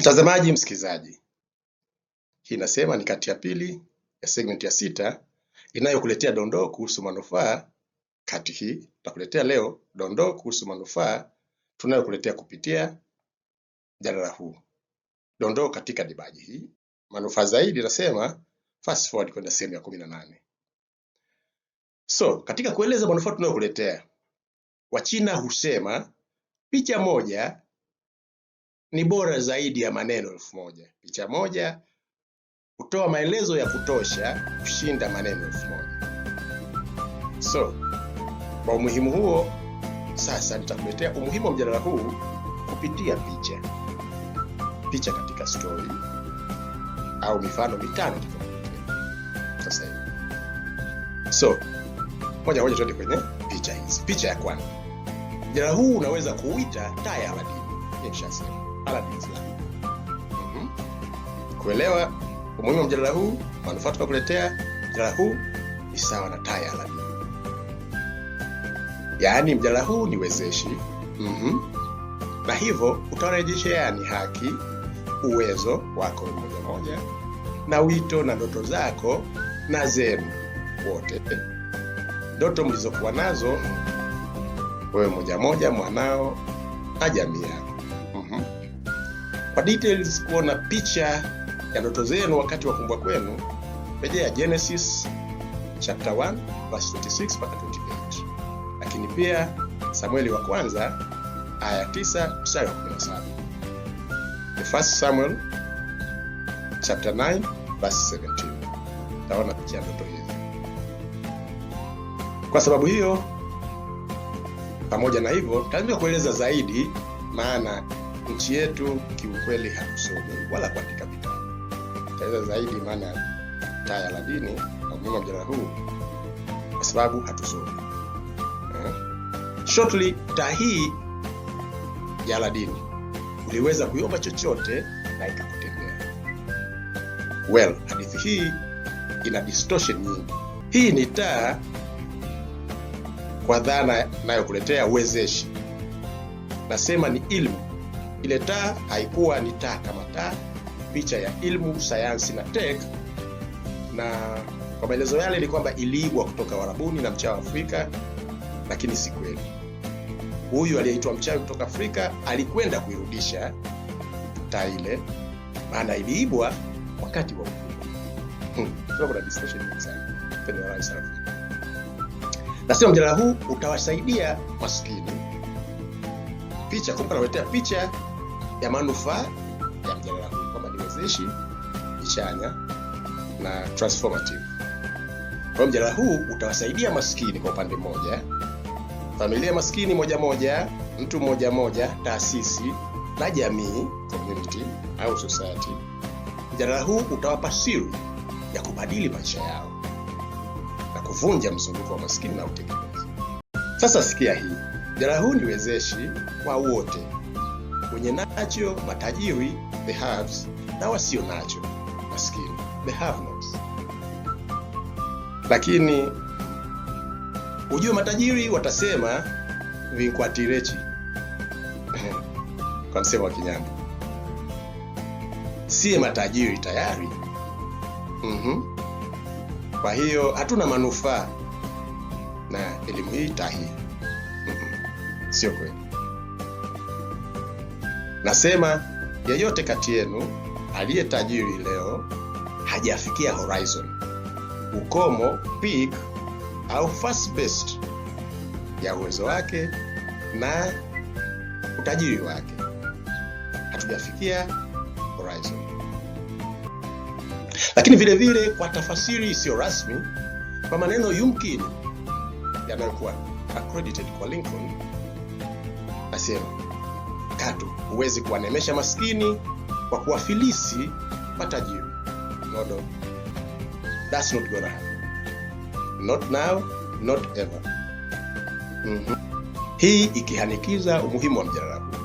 Mtazamaji, msikizaji, hii nasema ni kati ya pili ya segment ya 6 inayokuletea dondoo kuhusu manufaa. Kati hii tutakuletea leo dondoo kuhusu manufaa tunayokuletea kupitia mjadala huu. Dondoo katika dibaji hii, manufaa zaidi nasema fast forward kwenda sehemu ya 18. So, katika kueleza manufaa tunayokuletea, Wachina husema picha moja ni bora zaidi ya maneno 1000. Picha moja hutoa maelezo ya kutosha kushinda maneno 1000. So, kwa umuhimu huo, sasa nitakuletea umuhimu wa mjadala huu kupitia picha. Picha katika story au mifano mitano tutakuletea sasa hivi. So, moja tuende kwenye picha hizi. Picha ya kwanza. Mjadala huu unaweza kuuita taa ya Aladini. Nimeshasema. Aladin's lamp. Kuelewa umuhimu wa mjadala huu, manufaa tunakuletea, mjadala huu ni sawa na taa ya Aladini. Yaani mjadala huu ni wezeshi. Na hivyo utawarejeshea ni haki, uwezo wako mmoja mmoja, na wito na ndoto zako na zenu wote. Ndoto mlizokuwa nazo wewe mmoja mmoja, mwanao na jamii yako. Kwa details kuona picha ya ndoto zenu wakati wa kuumbwa kwenu, rejea Genesis chapter 1 verse 26 mpaka 28. Lakini pia Samueli wa kwanza aya 9 mstari wa 17. The first Samuel chapter 9 verse 17. Taona picha ya ndoto hizi. Kwa sababu hiyo, pamoja na hivyo, tutaanza kueleza zaidi, maana nchi yetu kiukweli hatusomi wala kuandika vitabu. Tutaeleza zaidi maana taa ya Aladini au umuhimu wa mjadala huu kwa sababu hatusomi. Shortly, taa hii ya Aladini uliweza kuiomba chochote na ikakutendea. Well, hadithi hii ina distortion nyingi. Hii ni taa kwa dhana nayokuletea uwezeshi. Nasema ni ilmu. Ile taa haikuwa ni taa kama taa, picha ya ilmu, sayansi na tech. Na kwa maelezo yale ni kwamba iliigwa kutoka Warabuni na mchawi wa Afrika, lakini si kweli. Huyu aliyeitwa mchawi kutoka Afrika alikwenda kuirudisha taa ile, maana iliibwa wakati wa ufufuo. Kuna discussion nyingi sana. Tena rais sana. Nasema mjadala huu utawasaidia maskini. Picha, kumbuka nawaletea picha ya manufaa ya mjadala huu kwamba ni wezeshi, chanya na transformative. Kwa mjadala huu utawasaidia maskini kwa upande mmoja, familia maskini moja moja, mtu moja moja, taasisi na jamii, community au society. Mjadala huu utawapa siri ya kubadili maisha yao na kuvunja mzunguko wa maskini na utegemezi. Sasa sikia hii. Mjadala huu ni wezeshi kwa wote. Wenye nacho, matajiri, the haves, na wasio nacho, maskini, the have-nots. Lakini ujue matajiri watasema vinkwatirechi kwa msemo wa Kinyambo. Siye matajiri tayari. Kwa hiyo hatuna manufaa na elimu hii tahi. Sio kweli. Nasema yeyote kati yenu aliye tajiri leo hajafikia horizon, ukomo, peak au first best ya uwezo wake na utajiri wake. Hatujafikia horizon. Lakini vile vile kwa tafasiri isiyo rasmi, kwa maneno yumkini yanayokuwa accredited kwa Lincoln, asema katu huwezi kuwanemesha maskini kwa kuwafilisi matajiri. No. That's not gonna happen. Not now, not ever. Hii ikihanikiza umuhimu wa mjadala huu.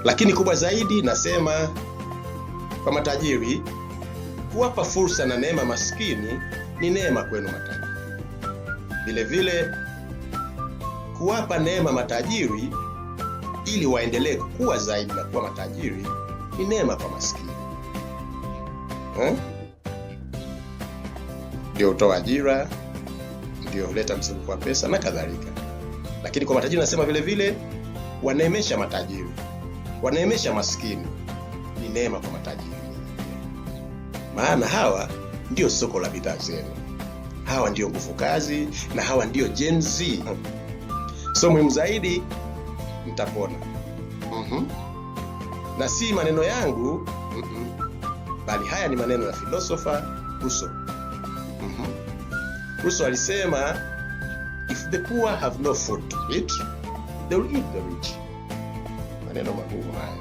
Lakini kubwa zaidi nasema kwa matajiri, kuwapa fursa na neema maskini ni neema kwenu matajiri. Vile vile kuwapa neema matajiri ili waendelee kukua zaidi na kuwa matajiri ni neema kwa maskini. Ndio utoa ajira, ndio huleta mzunguko wa pesa na kadhalika. Lakini kwa matajiri nasema vile vile wanaemesha matajiri, wanaemesha maskini ni neema kwa matajiri. Maana hawa ndio soko la bidhaa zenu. Hawa ndio nguvu kazi na hawa ndio Gen Z. So muhimu zaidi, mtapona. Na si maneno yangu, bali haya ni maneno ya philosopher Rousseau. Rousseau alisema, if the poor have no food to eat, they will eat the rich. Maneno magumu haya.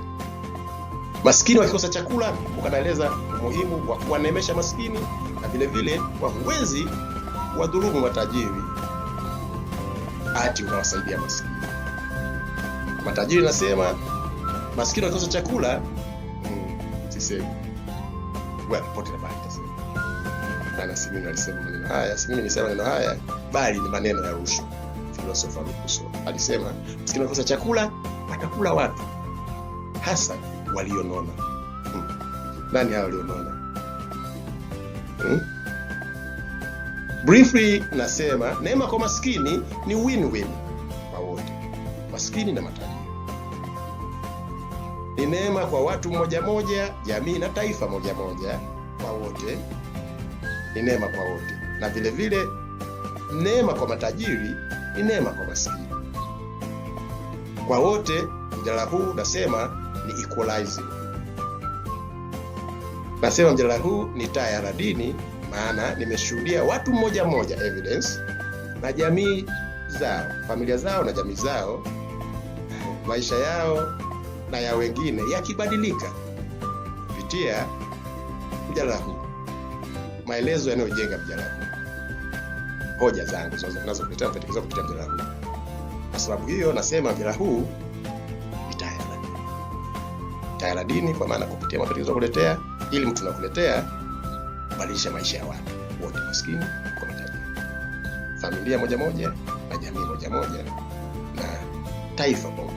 Maskini wakikosa chakula, ukanaeleza umuhimu wa kuwanemesha maskini, na vile vile kwa huwezi wadhulumu matajiri ati unawasaidia maskini. Matajiri nasema maskini wakikosa chakula, sisemi pote na bali tasema. Na si mimi alisema maneno haya, si mimi nisema maneno haya, bali ni maneno ya Rousseau, philosopher Rousseau. Alisema maskini wakikosa chakula, watakula watu, hasa walionona. Nani hao walionona? Briefly nasema neema kwa maskini ni win-win kwa wote, maskini na matajiri. Ni neema kwa watu moja moja, jamii na taifa moja moja, kwa wote. Ni neema kwa wote. Na vile vile neema kwa matajiri ni neema kwa maskini. Kwa wote, mjadala huu nasema ni equalizing. Nasema mjadala huu ni taa ya Aladini, maana nimeshuhudia watu mmoja mmoja, evidence, na jamii zao, familia zao na jamii zao, maisha yao na ya wengine yakibadilika kupitia mjadala huu. Maelezo yanayojenga mjadala huu, hoja zangu zinazokuletea mpendekezo kupitia mjadala huu. Kwa sababu hiyo nasema mjadala huu ni taa ya Aladini. Taa ya Aladini kwa maana kupitia mapendekezo kuletea, ili mtu nakuletea kubadilisha maisha ya watu wote, maskini kwa matajiri, familia moja moja na jamii moja moja na taifa moja.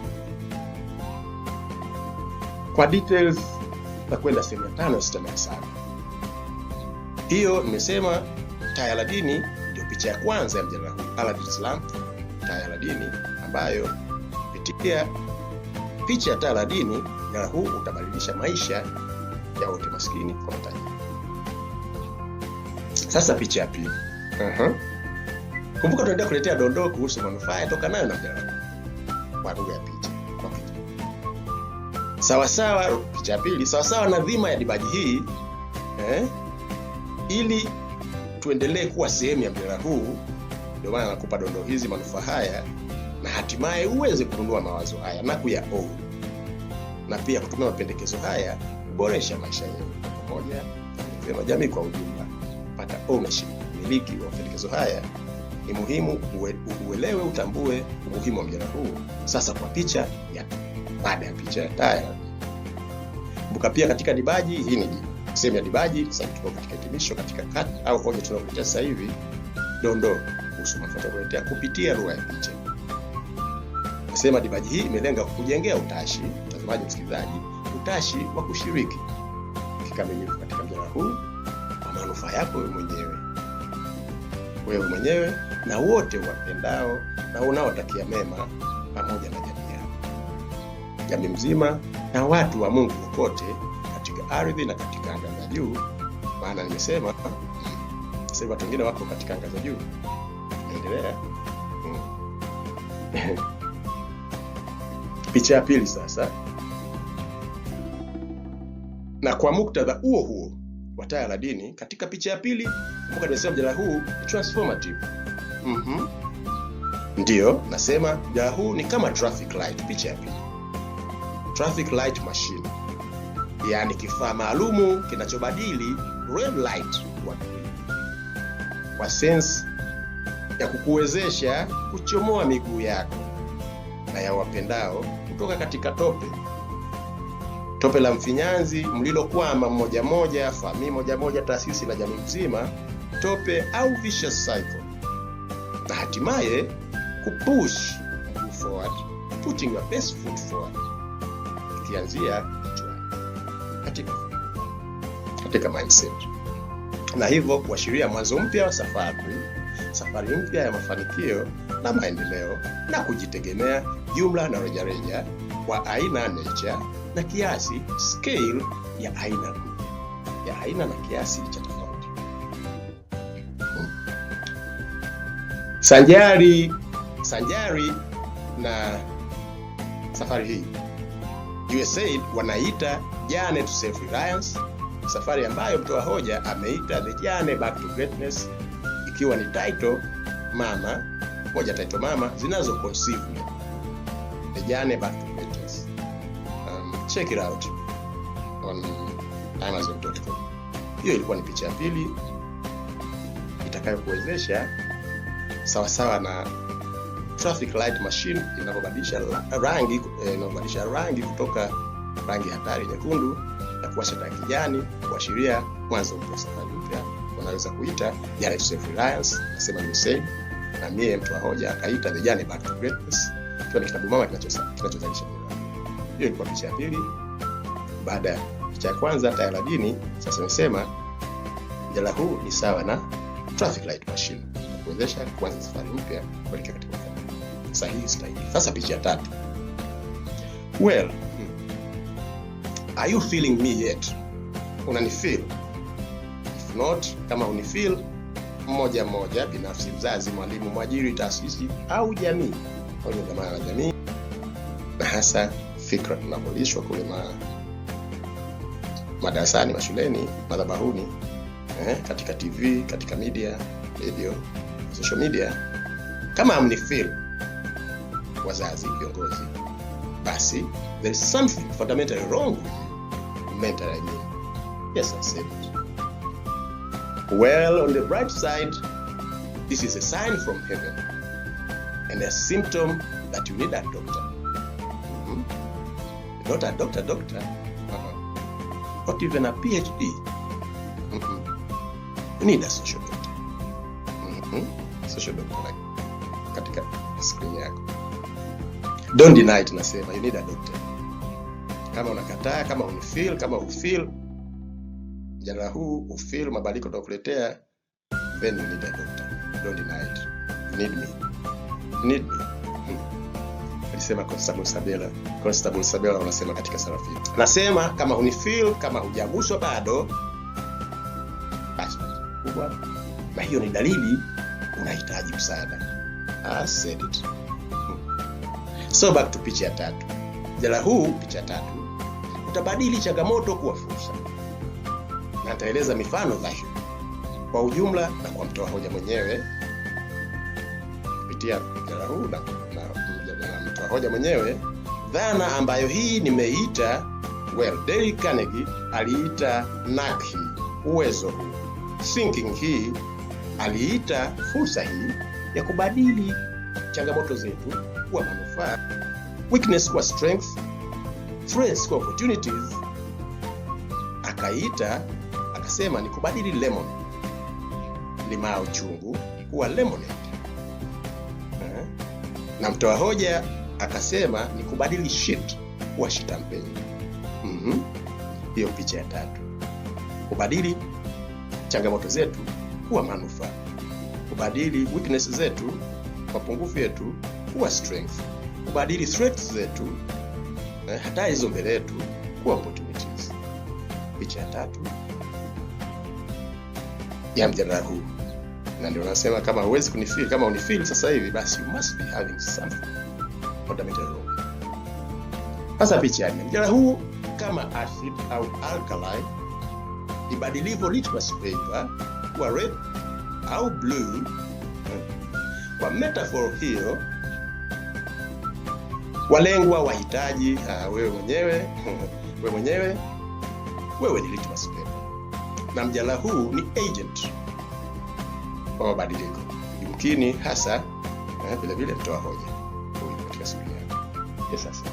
Kwa details na kwenda sehemu ya 5 6 na 7. Hiyo nimesema taa ya Aladini ndio picha ya kwanza ya mjadala huu, Aladdin's Lamp, taa ya Aladini, ambayo kupitia picha ya taa ya Aladini mjadala huu utabadilisha maisha ya wote, maskini kwa matajiri. Sasa picha ya pili. Kumbuka tunaendelea kuletea dondoo kuhusu manufaa yatokanayo na mjadala kwa lugha ya picha. Sawa picha ya pili, sawa na dhima ya dibaji hii, ili tuendelee kuwa sehemu ya mjadala huu, ndio maana nakupa dondoo hizi, manufaa haya, na hatimaye uweze kununua mawazo haya na kuyaown, na pia kutumia mapendekezo haya kuboresha maisha yenu pamoja na jamii kwa ujumla. Pata ownership, miliki wa mapendekezo haya. Ni muhimu uelewe, utambue umuhimu wa mjadala huu. Sasa kwa picha ya baada ya picha ya taa. Kumbuka pia katika dibaji hii ni sehemu ya dibaji. Sasa tuko katika hitimisho, katika cut au hoja tunayokuletea sasa hivi dondoo kuhusu mafuta kuletea kupitia lugha ya picha. Nasema dibaji hii imelenga kujengea utashi, mtazamaji, msikilizaji, utashi wa kushiriki kikamilifu katika mjadala huu kwa manufaa yako wewe mwenyewe na wote wapendao na unaotakia mema, pamoja na jamii yako, jamii mzima na watu wa Mungu kote katika ardhi na katika anga za juu. Maana nimesema sasa watu wengine wako katika anga za juu. Endelea. Picha ya pili sasa. Na kwa muktadha huo wa taa ya Aladini, katika picha ya pili, kumbuka nimesema mjadala huu ni transformative. Ndio, nasema mjadala huu ni kama traffic light. Picha ya pili, traffic light machine, yaani kifaa maalumu kinachobadili red light kwa sense ya kukuwezesha kuchomoa miguu yako na ya wapendao kutoka katika tope la mfinyanzi mlilokwama mmoja moja, familia moja moja, taasisi na jamii mzima, tope au vicious cycle, na hatimaye kupush forward putting your best foot forward, tukianzia katika mindset, na hivyo kuashiria mwanzo mpya wa safari mpya ya mafanikio na maendeleo na kujitegemea, jumla na rejareja, kwa aina, nature na kiasi, scale ya aina na kiasi cha tofauti. Sanjari na safari hii, USAID wanaita Journey to Self-Reliance, safari ambayo mtoa hoja ameita The Journey Back to Greatness, ikiwa ni title mama zinazo conceive The Journey Back to Greatness. Check it out on Amazon.com. Hiyo ilikuwa ni picha ya pili itakayokuwezesha sawasawa na traffic light machine inapobadilisha rangi kutoka rangi hatari nyekundu na kuwasha taa kijani kuashiria mwanzo mpya, safari mpya. Wanaweza kuita Journey to Self-Reliance, nasema ni USAID, na mie mtu wa hoja akaita The Journey Back to Greatness, kwa kitabu mama kinachozalisha. Hiyo ilikuwa picha ya pili. Baada ya picha ya kwanza taa ya dini, sasa nimesema mjadala huu ni sawa na traffic light machine kuwezesha kuanza safari mpya kuelekea katika sahihi stahili. Sasa picha ya tatu. Well, are you feeling me yet? Unanifeel? If not, kama unifeel, mmoja binafsi, mzazi, mwalimu, mwajiri, taasisi au jamii, au jamaa la jamii, na hasa fikra tunapolishwa kule madarasani, mashuleni, madhabahuni, katika TV, katika media, radio, social media. Kama amnifeel, wazazi, viongozi, basi there is something fundamentally wrong with you. Mentally, I mean. Yes, I said it. Well, on the bright side, this is a sign from heaven and a symptom that you need a doctor. Not a doctor. Not even a PhD. You need a social doctor. Social doctor, like katika screen yako. Don't deny it, nasema you need a doctor. Kama unakataa, kama unifeel, kama ufeel mjadala huu, ufeel mabadiliko utakuletea, then you need a doctor. Don't deny it. You need me. Alisema Constable Sabela unasema katika Sarafi. Nasema kama unifeel, kama hujaguswa bado, basi kubwa, na hiyo ni dalili unahitaji msaada. I said it. So back to picha ya tatu. Mjadala huu, picha ya tatu, utabadili changamoto kuwa fursa. Na nitaeleza mifano dhahiri kwa ujumla na kwa mtoa hoja mwenyewe kupitia mjadala huu na mtoa hoja mwenyewe, dhana ambayo hii nimeita, Dale Carnegie aliita knack hii, uwezo huu. Thinking hii aliita fursa hii ya kubadili changamoto zetu kuwa manufaa, weakness kuwa strength, threats kuwa opportunities. Akasema ni kubadili limao chungu kuwa lemonade. Na mtoa hoja akasema ni kubadili shit kuwa shitampeni. Hiyo picha ya tatu. Kubadili changamoto zetu kuwa manufaa, kubadili weakness zetu, mapungufu yetu, kuwa strength, kubadili threats zetu, hata hizo mbele yetu, kuwa opportunities. Picha ya tatu ya mjadala huu. Na ndio nasema kama huwezi kunifeel, kama unifeel sasa hivi, basi you must be having something fundamentally wrong. Sasa picha ya mjadala huu, kama acid au alkali ibadilivyo litmus paper kuwa red au blue. Kwa metaphor hiyo, walengwa wahitaji wewe ni litmus paper, na mjadala huu ni agent wa mabadiliko, yumkini hasa vile mtoa hoja katika sura yake. Yes, sasa